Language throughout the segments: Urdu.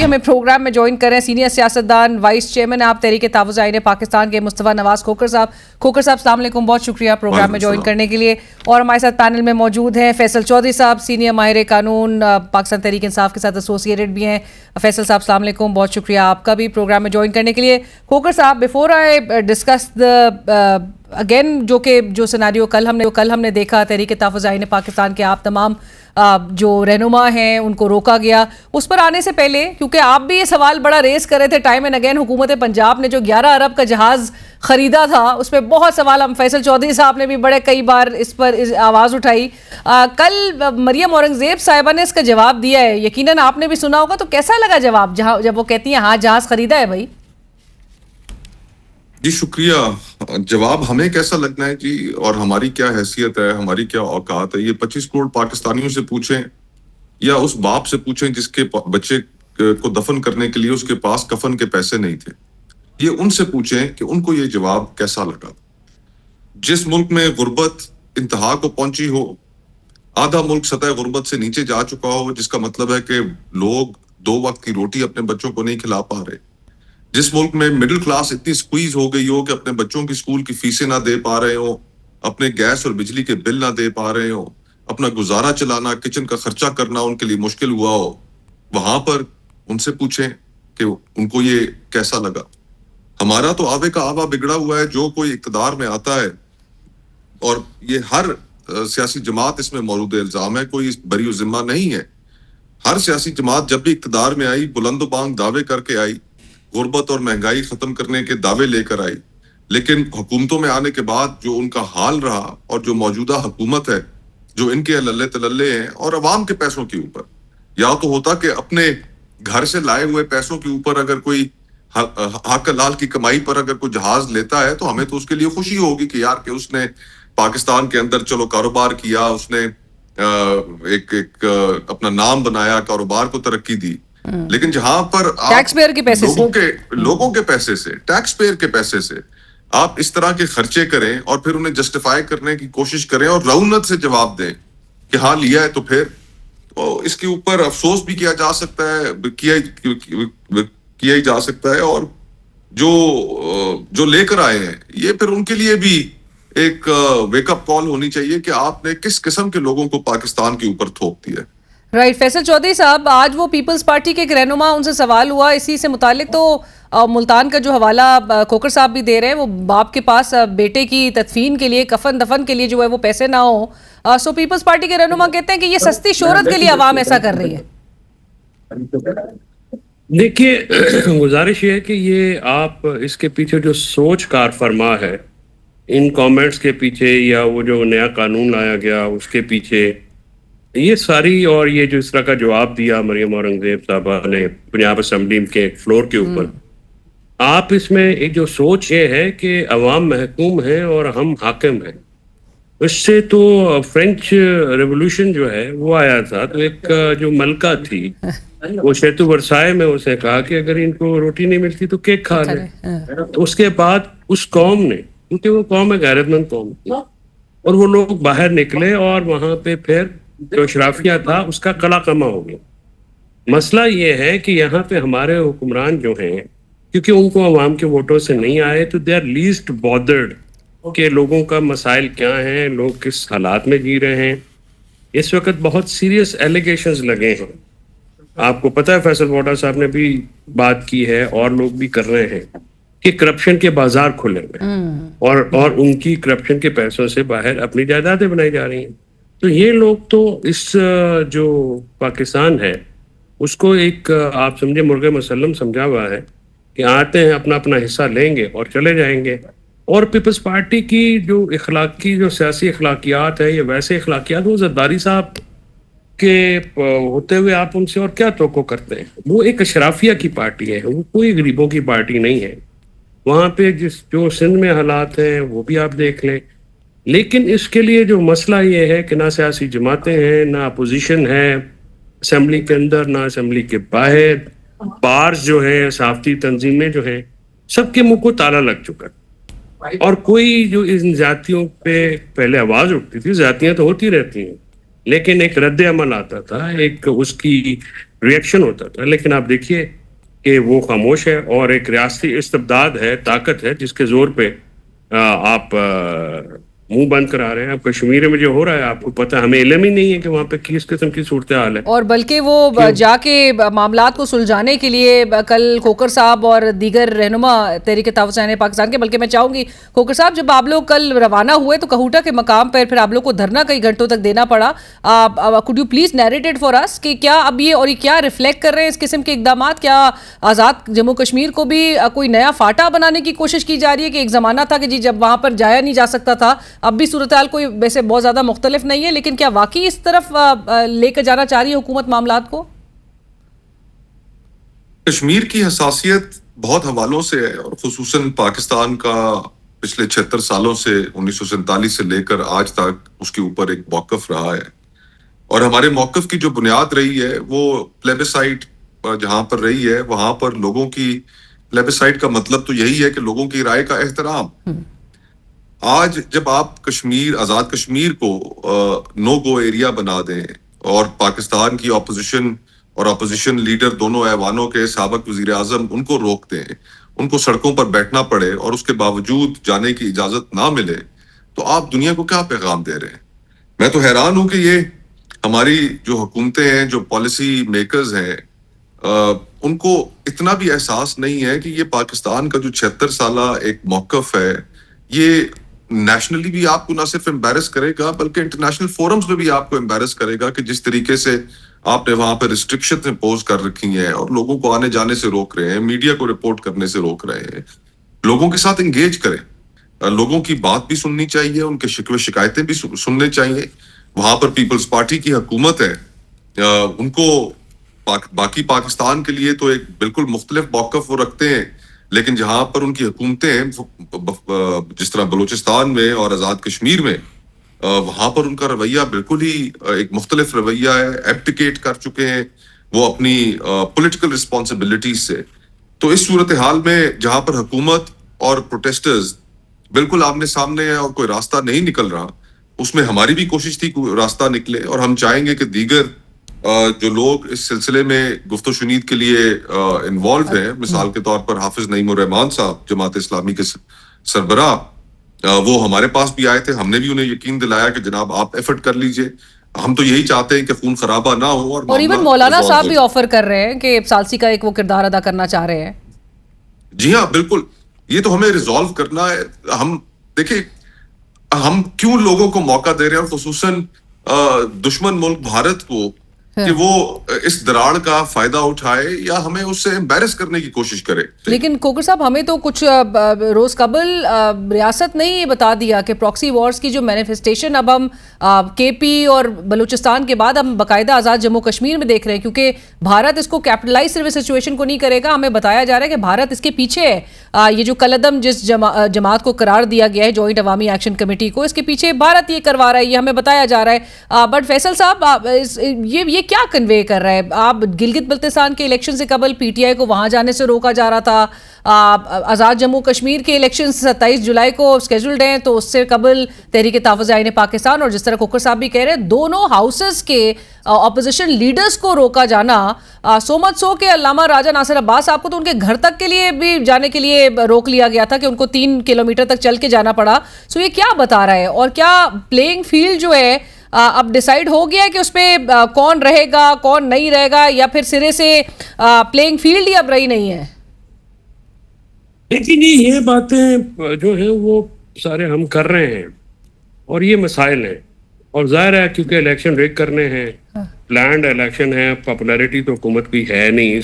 ہمیں پروگرام میں جوائن کریں سینئر سیاستدان وائس چیئرمین آپ تحریک تحفظ آئین پاکستان کے مصطفیٰ نواز کھوکھر صاحب السلام علیکم، بہت شکریہ پروگرام میں جوائن کرنے کے لیے. اور ہمارے ساتھ پینل میں موجود ہیں فیصل چودھری صاحب، سینئر ماہر قانون پاکستان تحریک انصاف کے ساتھ ایسوسیٹڈ بھی ہیں. فیصل صاحب السلام علیکم، بہت شکریہ آپ کا بھی پروگرام میں جوائن کرنے کے لیے. کھوکھر صاحب، بیفور آئی ڈسکس اگین جو سیناریو کل ہم نے دیکھا تحریک تحفظ آئین پاکستان کے آپ تمام جو رہنما ہیں ان کو روکا گیا، اس پر آنے سے پہلے کیونکہ آپ بھی یہ سوال بڑا ریز کر رہے تھے ٹائم اینڈ اگین، حکومت پنجاب نے جو 11 ارب کا جہاز خریدا تھا اس پہ بہت سوال، ہم فیصل چودھری صاحب نے بھی بڑے کئی بار اس پر آواز اٹھائی. کل مریم اورنگزیب صاحبہ نے اس کا جواب دیا ہے، یقیناً آپ نے بھی سنا ہوگا، تو کیسا لگا جواب جب وہ کہتی ہیں ہاں جہاز خریدا ہے بھائی؟ جی شکریہ. جواب ہمیں کیسا لگنا ہے جی، اور ہماری کیا حیثیت ہے، ہماری کیا اوقات ہے، یہ 25 کروڑ پاکستانیوں سے پوچھیں یا اس باپ سے پوچھیں جس کے بچے کو دفن کرنے کے لیے اس کے پاس کفن کے پیسے نہیں تھے. یہ ان سے پوچھیں کہ ان کو یہ جواب کیسا لگا. جس ملک میں غربت انتہا کو پہنچی ہو، آدھا ملک سطح غربت سے نیچے جا چکا ہو، جس کا مطلب ہے کہ لوگ 2 وقت کی روٹی اپنے بچوں کو نہیں کھلا پا رہے، جس ملک میں مڈل کلاس اتنی سکویز ہو گئی ہو کہ اپنے بچوں کی اسکول کی فیسیں نہ دے پا رہے ہو، اپنے گیس اور بجلی کے بل نہ دے پا رہے ہو، اپنا گزارا چلانا، کچن کا خرچہ کرنا ان کے لیے مشکل ہوا ہو، وہاں پر ان سے پوچھیں کہ ان کو یہ کیسا لگا. ہمارا تو آوے کا آوا بگڑا ہوا ہے. جو کوئی اقتدار میں آتا ہے، اور یہ ہر سیاسی جماعت اس میں مورود الزام ہے، کوئی بری و ذمہ نہیں ہے. ہر سیاسی جماعت جب بھی اقتدار میں آئی بلند و بانگ دعوے کر کے آئی، غربت اور مہنگائی ختم کرنے کے دعوے لے کر آئی، لیکن حکومتوں میں آنے کے بعد جو ان کا حال رہا، اور جو موجودہ حکومت ہے جو ان کے للے تللے ہیں اور عوام کے پیسوں کے اوپر، یا تو ہوتا کہ اپنے گھر سے لائے ہوئے پیسوں کے اوپر اگر کوئی حق حلال کی کمائی پر اگر کوئی جہاز لیتا ہے تو ہمیں تو اس کے لیے خوشی ہوگی کہ یار کہ اس نے پاکستان کے اندر چلو کاروبار کیا، اس نے ایک اپنا نام بنایا، کاروبار کو ترقی دی. لیکن جہاں پر ٹیکس پیئر کے پیسے لوگوں کے پیسے سے، ٹیکس پیئر کے پیسے سے آپ اس طرح کے خرچے کریں اور پھر انہیں جسٹیفائی کرنے کی کوشش کریں اور رعونت سے جواب دیں کہ ہاں لیا ہے، تو پھر اس کے اوپر افسوس بھی کیا جا سکتا ہے، کیا ہی جا سکتا ہے. اور جو لے کر آئے ہیں یہ پھر ان کے لیے بھی ایک ویک اپ کال ہونی چاہیے کہ آپ نے کس قسم کے لوگوں کو پاکستان کے اوپر تھوپ دیا. رائٹ. فیصل چودھری صاحب، آج وہ پیپلز پارٹی کے ایک رہنما، ان سے سوال ہوا اسی سے متعلق، تو ملتان کا جو حوالہ کھوکھر صاحب بھی دے رہے ہیں، وہ باپ کے پاس بیٹے کی تدفین کے لیے، کفن دفن کے لیے جو ہے وہ پیسے نہ ہوں. سو پیپلز پارٹی کے رہنما کہتے ہیں کہ یہ سستی شہرت کے لیے عوام ایسا کر رہی ہے. دیکھیے، گزارش یہ ہے کہ یہ آپ اس کے پیچھے جو سوچ کار فرما ہے، ان کامنٹس کے پیچھے یا وہ جو نیا قانون لایا گیا اس کے پیچھے، یہ ساری، اور یہ جو اس طرح کا جواب دیا مریم اورنگزیب صاحبہ نے پنجاب اسمبلی کے فلور کے اوپر، آپ اس میں ایک جو سوچ یہ ہے کہ عوام محکوم ہیں اور ہم حاکم ہیں. اس سے تو فرینچ ریولوشن جو ہے وہ آیا تھا، تو ایک جو ملکہ تھی وہ شیتو ورسائے میں اسے کہا کہ اگر ان کو روٹی نہیں ملتی تو کیک کھا لیں. تو اس کے بعد اس قوم نے، کیونکہ وہ قوم ہے غیرت مند قوم تھی، اور وہ لوگ باہر نکلے اور وہاں پہ پھر جو اشرافیہ تھا اس کا قلع کما ہو گیا. مسئلہ یہ ہے کہ یہاں پہ ہمارے حکمران جو ہیں، کیونکہ ان کو عوام کے ووٹوں سے نہیں آئے، تو دے آر لیسٹ بادرڈ کہ لوگوں کا مسائل کیا ہیں، لوگ کس حالات میں جی رہے ہیں. اس وقت بہت سیریس ایلیگیشنز لگے ہیں. آپ کو پتہ ہے فیصل واڈا صاحب نے بھی بات کی ہے اور لوگ بھی کر رہے ہیں کہ کرپشن کے بازار کھلے ہوئے اور ان کی کرپشن کے پیسوں سے باہر اپنی جائیدادیں بنائی جا رہی ہیں. تو یہ لوگ تو اس جو پاکستان ہے اس کو ایک آپ سمجھے مرغ مسلم سمجھا ہوا ہے کہ آتے ہیں اپنا اپنا حصہ لیں گے اور چلے جائیں گے. اور پیپلز پارٹی کی جو اخلاقی جو سیاسی اخلاقیات ہے، یہ ویسے اخلاقیات وہ زرداری صاحب کے ہوتے ہوئے آپ ان سے اور کیا توقع کرتے ہیں؟ وہ ایک اشرافیہ کی پارٹی ہے، وہ کوئی غریبوں کی پارٹی نہیں ہے. وہاں پہ جو سندھ میں حالات ہیں وہ بھی آپ دیکھ لیں. لیکن اس کے لیے جو مسئلہ یہ ہے کہ نہ سیاسی جماعتیں ہیں، نہ اپوزیشن ہے اسمبلی کے اندر، نہ اسمبلی کے باہر، بارز جو ہیں، صحافتی تنظیمیں جو ہیں، سب کے منہ کو تالا لگ چکا. اور کوئی جو ان زیادتیوں پہ پہلے آواز اٹھتی تھی، زیادتیاں تو ہوتی رہتی ہیں، لیکن ایک رد عمل آتا تھا، ایک اس کی ریئیکشن ہوتا تھا. لیکن آپ دیکھیے کہ وہ خاموش ہے, اور ایک ریاستی استبداد ہے, طاقت ہے جس کے زور پہ آپ منہ بند کرا رہے ہیں. اب کشمیر میں جو ہو رہا ہے آپ کو پتہ, ہمیں علم ہی نہیں ہے کہ وہاں پہ کس قسم کی صورتحال ہے. اور بلکہ وہ جا کے معاملات کو سلجھانے کے لیے کل کھوکھر صاحب اور دیگر رہنما تحریک تحفظ پاکستان کے, بلکہ میں چاہوں گی کھوکھر صاحب, جب آپ لوگ کل روانہ ہوئے تو کہوٹا کے مقام پر پھر آپ لوگ کو دھرنا کئی گھنٹوں تک دینا پڑا. could you please narrate it for us کہ کیا اب یہ اور یہ کیا ریفلیکٹ کر رہے ہیں اس قسم کے اقدامات؟ کیا آزاد جموں کشمیر کو بھی کوئی نیا فاٹا بنانے کی کوشش کی جا رہی ہے کہ ایک زمانہ تھا کہ جی جب وہاں پر جایا نہیں جا سکتا تھا, اب بھی صورتحال کوئی ویسے بہت زیادہ مختلف نہیں ہے, لیکن کیا واقعی اس طرف لے کر جانا چاہ رہی ہے حکومت معاملات کو؟ کشمیر کی حساسیت بہت حوالوں سے ہے, اور خصوصاً پاکستان کا پچھلے 76 سالوں سے 1947 سے لے کر آج تک اس کے اوپر ایک موقف رہا ہے. اور ہمارے موقف کی جو بنیاد رہی ہے وہ پلیبسائٹ جہاں پر رہی ہے, وہاں پر لوگوں کی پلیبسائٹ کا مطلب تو یہی ہے کہ لوگوں کی رائے کا احترام. آج جب آپ کشمیر, آزاد کشمیر کو نو گو ایریا بنا دیں اور پاکستان کی اپوزیشن اور اپوزیشن لیڈر دونوں ایوانوں کے سابق وزیر اعظم ان کو روک دیں, ان کو سڑکوں پر بیٹھنا پڑے اور اس کے باوجود جانے کی اجازت نہ ملے, تو آپ دنیا کو کیا پیغام دے رہے ہیں؟ میں تو حیران ہوں کہ یہ ہماری جو حکومتیں ہیں, جو پالیسی میکرز ہیں, ان کو اتنا بھی احساس نہیں ہے کہ یہ پاکستان کا جو 76 سالہ ایک موقف ہے, یہ نیشنلی بھی آپ کو نہ صرف امبیرس کرے گا بلکہ انٹرنیشنل فورمز میں بھی آپ کو امبیرس کرے گا کہ جس طریقے سے آپ نے وہاں پہ ریسٹرکشن امپوز کر رکھی ہیں اور لوگوں کو آنے جانے سے روک رہے ہیں, میڈیا کو رپورٹ کرنے سے روک رہے ہیں. لوگوں کے ساتھ انگیج کریں, لوگوں کی بات بھی سننی چاہیے, ان کے شکوے شکایتیں بھی سننے چاہیے. وہاں پر پیپلز پارٹی کی حکومت ہے, ان کو باقی پاکستان کے لیے تو ایک بالکل مختلف موقف وہ رکھتے ہیں, لیکن جہاں پر ان کی حکومتیں ہیں جس طرح بلوچستان میں اور آزاد کشمیر میں, وہاں پر ان کا رویہ بالکل ہی ایک مختلف رویہ ہے, ایبڈیکیٹ کر چکے ہیں وہ اپنی پولیٹیکل رسپانسبلٹیز سے. تو اس صورتحال میں جہاں پر حکومت اور پروٹیسٹرز بالکل آمنے سامنے ہیں اور کوئی راستہ نہیں نکل رہا, اس میں ہماری بھی کوشش تھی کوئی راستہ نکلے, اور ہم چاہیں گے کہ دیگر جو لوگ اس سلسلے میں گفت و شنید کے لیے انوالوڈ ہیں, مثال کے طور پر حافظ نعیم الرحمان صاحب جماعت اسلامی کے سربراہ, وہ ہمارے پاس بھی آئے تھے. ہم نے بھی انہیں یقین دلایا کہ جناب آپ ایفرٹ کر لیجئے, ہم تو یہی چاہتے ہیں کہ خون خرابہ نہ ہو. اور ایون مولانا صاحب بھی آفر کر رہے ہیں کہ ثالثی کا ایک وہ کردار ادا کرنا چاہ رہے ہیں. جی ہاں بالکل, یہ تو ہمیں ریزالو کرنا ہے. ہم دیکھیں ہم کیوں لوگوں کو موقع دے رہے ہیں, اور خصوصاً دشمن ملک بھارت کو, کہ وہ اس دراڑ کا فائدہ اٹھائے یا ہمیں اس سے امبیرس کرنے کی کوشش کرے. لیکن کھوکھر صاحب, ہمیں تو کچھ روز قبل ریاست نے یہ بتا دیا کہ پراکسی وارز کی جو مینیفیسٹیشن اب ہم کے پی اور بلوچستان کے بعد ہم باقاعدہ آزاد جموں کشمیر میں دیکھ رہے ہیں, کیونکہ بھارت اس کو کیپٹلائز صرف سچویشن کو نہیں کرے گا. ہمیں بتایا جا رہا ہے کہ بھارت اس کے پیچھے ہے. یہ جو کلعدم جس جماعت کو قرار دیا گیا ہے, جوائنٹ عوامی ایکشن کمیٹی کو, اس کے پیچھے بھارت یہ کروا رہا ہے, یہ ہمیں بتایا جا رہا ہے. بٹ فیصل صاحب, یہ کیا کنوے کر رہا ہے؟ آپ گلگت بلتستان کے الیکشن سے قبل پی ٹی آئی کو وہاں جانے سے روکا جا رہا تھا, آزاد جموں کشمیر کے الیکشن 27 جولائی کو اسکیجولڈ ہیں, تو اس سے قبل تحریک تحفظ پاکستان, اور جس طرح کھوکھر صاحب بھی کہہ رہے ہیں, دونوں ہاؤسز کے اپوزیشن لیڈرز کو روکا جانا, سو مچ سو کہ علامہ راجہ ناصر عباس صاحب کو تو ان کے گھر تک کے لیے بھی جانے کے لیے روک لیا گیا تھا کہ ان کو 3 کلومیٹر تک چل کے جانا پڑا. سو یہ کیا بتا رہا ہے, اور کیا پلینگ فیلڈ جو ہے اب ڈیسائیڈ ہو گیا ہے کہ اس پہ کون رہے گا کون نہیں رہے گا, یا پھر سرے سے پلینگ فیلڈ ہی اب رہی نہیں ہے؟ لیکن یہ باتیں جو ہیں وہ سارے ہم کر رہے ہیں, اور یہ مسائل ہیں, اور ظاہر ہے کیونکہ الیکشن ریگ کرنے ہیں, پلانڈ الیکشن ہے, پاپولیرٹی تو حکومت کی ہے نہیں,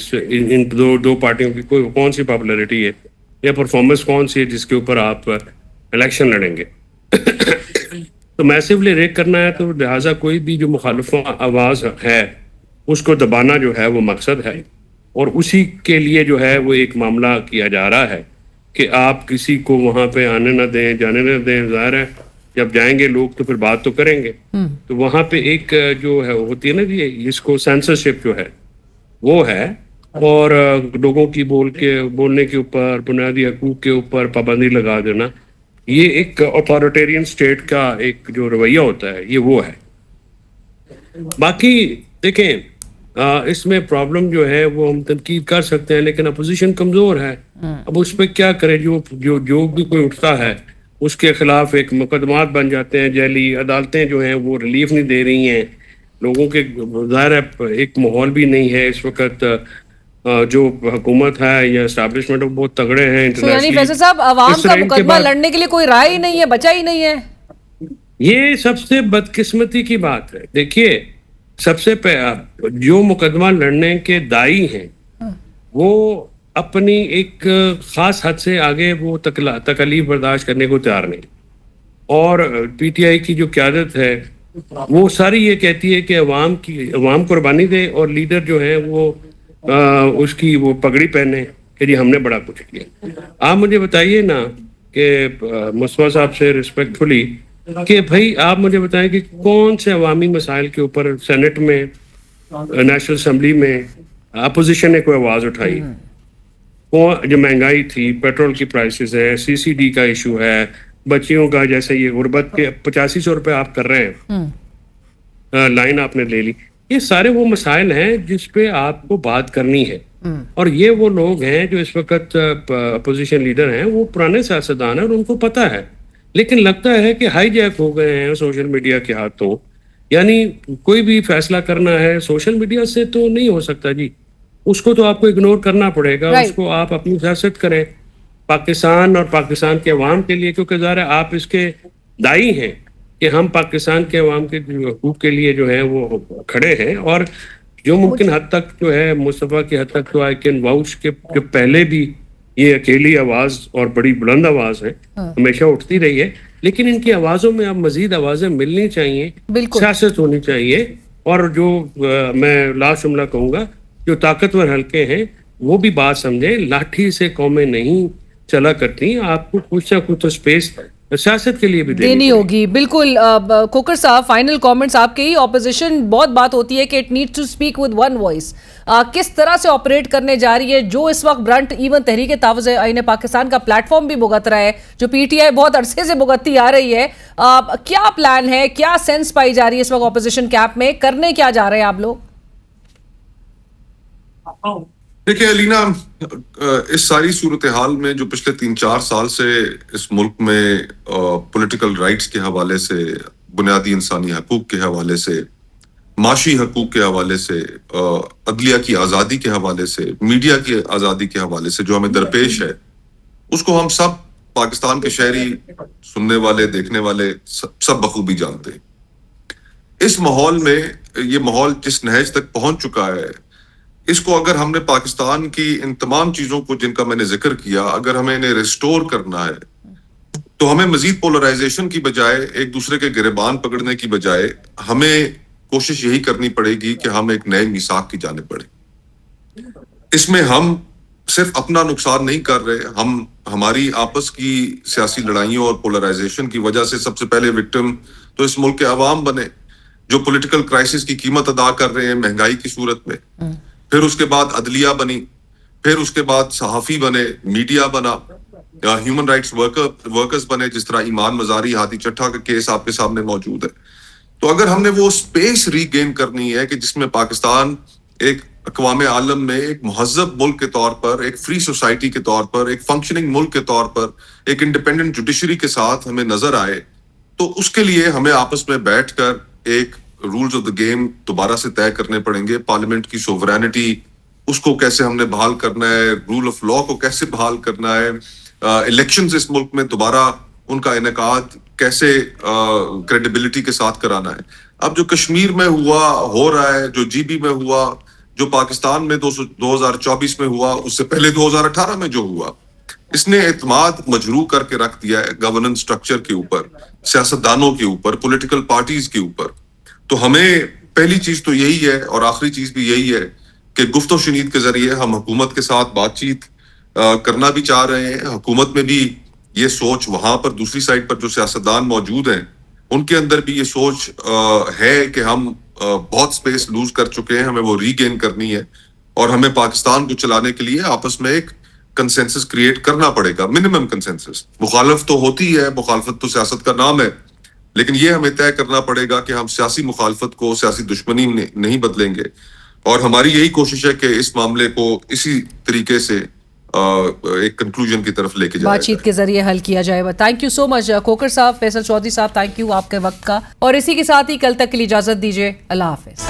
ان دو پارٹیوں کی کوئی کون سی پاپولیرٹی ہے یا پرفارمنس کون سی ہے جس کے اوپر آپ الیکشن لڑیں گے. تو میسیولی ریگ کرنا ہے, تو لہٰذا کوئی بھی جو مخالف آواز ہے اس کو دبانا جو ہے وہ مقصد ہے, اور اسی کے لیے جو ہے وہ ایک معاملہ کیا جا رہا ہے کہ آپ کسی کو وہاں پہ آنے نہ دیں, جانے نہ دیں. ظاہر ہے جب جائیں گے لوگ تو پھر بات تو کریں گے, تو وہاں پہ ایک جو ہے ہوتی ہے نا جی, اس کو سینسرشپ جو ہے وہ ہے, اور لوگوں کی بولنے کے اوپر, بنیادی حقوق کے اوپر پابندی لگا دینا, یہ ایک اتھارٹیرین اسٹیٹ کا ایک جو رویہ ہوتا ہے یہ وہ ہے. باقی دیکھیں اس میں پرابلم جو ہے وہ ہم تنقید کر سکتے ہیں، لیکن اپوزیشن کمزور ہے. اب اس پہ کیا کرے؟ جو بھی کوئی اٹھتا ہے اس کے خلاف ایک مقدمات بن جاتے ہیں جیلی. عدالتیں جو ہیں وہ ریلیف نہیں دے رہی ہیں لوگوں کے. ظاہر ہے ایک ماحول بھی نہیں ہے اس وقت. جو حکومت ہے یا اسٹیبلشمنٹ بہت تگڑے ہیں. یعنی فیصل صاحب عوام کا مقدمہ لڑنے کے لیے کوئی رائے ہی نہیں ہے، بچا ہی نہیں ہے. یہ سب سے بدقسمتی کی بات ہے. دیکھیے سب سے جو مقدمہ لڑنے کے دائی ہیں وہ اپنی ایک خاص حد سے آگے وہ تکلیف برداشت کرنے کو تیار نہیں. اور پی ٹی آئی کی جو قیادت ہے وہ ساری یہ کہتی ہے کہ عوام قربانی دے اور لیڈر جو ہے وہ اس کی وہ پگڑی پہنے کہ جی ہم نے بڑا کچھ کیا. آپ مجھے بتائیے نا کہ مصطفیٰ صاحب سے ریسپیکٹفلی کہ بھائی آپ مجھے بتائیں کہ کون سے عوامی مسائل کے اوپر سینٹ میں نیشنل اسمبلی میں اپوزیشن نے کوئی آواز اٹھائی؟ جو مہنگائی تھی، پیٹرول کی پرائسز ہے، CCD کا ایشو ہے، بچیوں کا جیسے یہ غربت کے 8500 روپے آپ کر رہے ہیں، لائن آپ نے لے لی. یہ سارے وہ مسائل ہیں جس پہ آپ کو بات کرنی ہے. اور یہ وہ لوگ ہیں جو اس وقت اپوزیشن لیڈر ہیں، وہ پرانے سیاستدان ہیں اور ان کو پتہ ہے. لیکن لگتا ہے کہ ہائی جیک ہو گئے ہیں سوشل میڈیا کے ہاتھوں. یعنی کوئی بھی فیصلہ کرنا ہے سوشل میڈیا سے تو نہیں ہو سکتا جی. اس کو تو آپ کو اگنور کرنا پڑے گا. اس کو آپ اپنی سیاست کریں پاکستان اور پاکستان کے عوام کے لیے، کیونکہ ظاہر ہے آپ اس کے دائی ہیں کہ ہم پاکستان کے عوام کے حقوق کے لیے جو ہے وہ کھڑے ہیں. اور جو ممکن حد تک جو ہے مصطفیٰ کی حد تک تو آئی کین واؤچ کے جو پہلے بھی یہ اکیلی آواز اور بڑی بلند آواز ہے ہمیشہ اٹھتی رہی ہے، لیکن ان کی آوازوں میں اب مزید آوازیں ملنی چاہیے، سیاست ہونی چاہیے. اور جو میں لاسٹ جملہ کہوں گا، جو طاقتور حلقے ہیں وہ بھی بات سمجھیں. لاٹھی سے قومیں نہیں چلا کرتی. آپ کو کچھ نہ کچھ تو اسپیس سیاست کے لیے بھی دینی ہوگی. بالکل کھوکھر صاحب، فائنل کامنٹس آپ کے ہی. اپوزیشن بہت بات ہوتی ہے کہ it needs to speak with one voice. کس طرح سے آپریٹ کرنے جا رہی ہے جو اس وقت برنٹ ایون تحریک تحفظ آئین پاکستان کا پلیٹ فارم بھی بھگت رہا ہے، جو پی ٹی آئی بہت عرصے سے بھگتتی آ رہی ہے. کیا پلان ہے، کیا سینس پائی جا رہی ہے اس وقت اپوزیشن کیمپ میں؟ کرنے کیا جا رہے ہیں آپ لوگ؟ دیکھیں الینا، اس ساری صورتحال میں جو پچھلے 3-4 سال سے اس ملک میں پولیٹیکل رائٹس کے حوالے سے، بنیادی انسانی حقوق کے حوالے سے، معاشی حقوق کے حوالے سے، عدلیہ کی آزادی کے حوالے سے، میڈیا کی آزادی کے حوالے سے جو ہمیں درپیش ہے، اس کو ہم سب پاکستان کے شہری، سننے والے، دیکھنے والے سب بخوبی جانتے ہیں. اس ماحول میں، یہ ماحول جس نہج تک پہنچ چکا ہے، اس کو اگر ہم نے پاکستان کی ان تمام چیزوں کو جن کا میں نے ذکر کیا، اگر ہمیں انہیں ریسٹور کرنا ہے تو ہمیں مزید پولرائزیشن کی بجائے، ایک دوسرے کے گریبان پکڑنے کی بجائے، ہمیں کوشش یہی کرنی پڑے گی کہ ہم ایک نئے میثاق کی جانب بڑھیں. اس میں ہم صرف اپنا نقصان نہیں کر رہے، ہم ہماری آپس کی سیاسی لڑائیوں اور پولرائزیشن کی وجہ سے سب سے پہلے وکٹم تو اس ملک کے عوام بنے جو پولیٹیکل کرائسس کی قیمت ادا کر رہے ہیں مہنگائی کی صورت میں. پھر اس کے بعد عدلیہ بنی، پھر اس کے بعد صحافی بنے، میڈیا بنا، ہیومن رائٹس ورکرز بنے، جس طرح ایمان مزاری، ہادی چٹھا کا کیس آپ کے سامنے موجود ہے. تو اگر ہم نے وہ اسپیس ری گین کرنی ہے کہ جس میں پاکستان ایک اقوام عالم میں ایک مہذب ملک کے طور پر، ایک فری سوسائٹی کے طور پر، ایک فنکشننگ ملک کے طور پر، ایک انڈیپینڈنٹ جوڈیشری کے ساتھ ہمیں نظر آئے، تو اس کے لیے ہمیں آپس میں بیٹھ کر ایک رولز آف دا گیم دوبارہ سے طے کرنے پڑیں گے. پارلیمنٹ کی سوورینٹی، اس کو کیسے ہم نے بحال کرنا ہے، رول آف لا کو کیسے بحال کرنا ہے، الیکشنز اس ملک میں دوبارہ ان کا انعقاد کیسے کریڈیبلٹی کے ساتھ کرانا ہے. اب جو کشمیر میں ہو رہا ہے، جو جی بی میں ہوا، جو پاکستان میں 2024 میں ہوا، اس سے پہلے 2018 میں جو ہوا، اس نے اعتماد مجروح کر کے رکھ دیا ہے گورننس سٹرکچر کے اوپر، سیاستدانوں کے اوپر، پولیٹیکل پارٹیز کے اوپر. تو ہمیں پہلی چیز تو یہی ہے اور آخری چیز بھی یہی ہے کہ گفت و شنید کے ذریعے ہم حکومت کے ساتھ بات چیت کرنا بھی چاہ رہے ہیں. حکومت میں بھی یہ سوچ، وہاں پر دوسری سائڈ پر جو سیاستدان موجود ہیں ان کے اندر بھی یہ سوچ ہے کہ ہم بہت سپیس لوز کر چکے ہیں، ہمیں وہ ری گین کرنی ہے اور ہمیں پاکستان کو چلانے کے لیے آپس میں ایک کنسنسس کریٹ کرنا پڑے گا، منیمم کنسنسس. مخالف تو ہوتی ہے، مخالفت تو سیاست کا نام ہے، لیکن یہ ہمیں طے کرنا پڑے گا کہ ہم سیاسی مخالفت کو سیاسی دشمنی نہیں بدلیں گے. اور ہماری یہی کوشش ہے کہ اس معاملے کو اسی طریقے سے ایک کنکلوژن کی طرف لے کے جائے بات چیت کے ذریعے حل کیا جائے گا. تھینک یو سو مچ کھوکھر صاحب, فیصل چودھری صاحب, تھینک یو آپ کے وقت کا. اور اسی کے ساتھ ہی کل تک کے لیے اجازت دیجیے. اللہ حافظ.